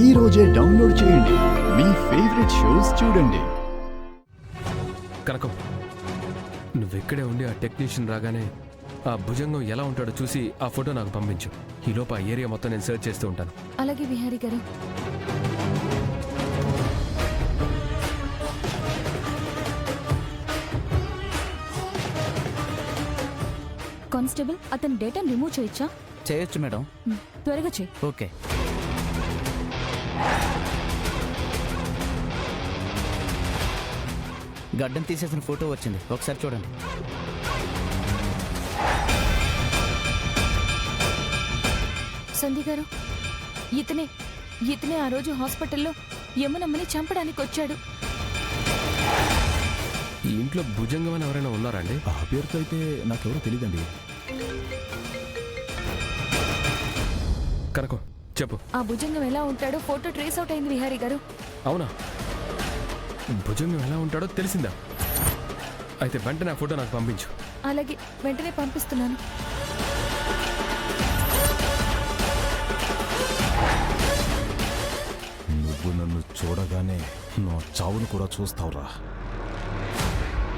ఈ రోజే డౌన్లోడ్ చేయండి. మీ ఫేవరెట్ షోస్ చూడండి. కనకం, నువ్వెక్కడే ఉండి ఆ టెక్నీషియన్ రాగానే ఆ భుజంగం ఎలా ఉంటాడో చూసి ఆ ఫోటో నాకు పంపించు. ఈలోపు ఆ ఏరియా మొత్తం నేను సెర్చ్ చేస్తూ ఉంటాను. అలాగే విహారీ గారు. కానిస్టేబుల్, అతని డేటాను రిమూవ్ చేయొచ్చా? చేయొచ్చు మేడం. త్వరగా చేయి. ఓకే. గడ్డం తీసేసిన ఫోటో వచ్చింది, ఒకసారి చూడండి. సంధ్య గారు, ఇతనే ఆ రోజు హాస్పిటల్లో యమునమ్మని చంపడానికి వచ్చాడు. ఈ ఇంట్లో భుజంగం అని ఎవరైనా ఉన్నారా అండి? ఆ పేరుతో అయితే నాకెవరో తెలియదండి. కనకం చెప్పు. ఆ భుజంగం ఎలా ఉంటాడో ఫోటో ట్రేస్ అవుట్ అయింది విహారీ గారు. అవునా? భుజంగం ఎలా ఉంటాడో తెలిసిందా? అయితే వెంటనే ఆ ఫోటో నాకు పంపించు. అలాగే, వెంటనే పంపిస్తున్నాను. నువ్వు నన్ను చూడగానే నా చావును కూడా చూస్తావురా.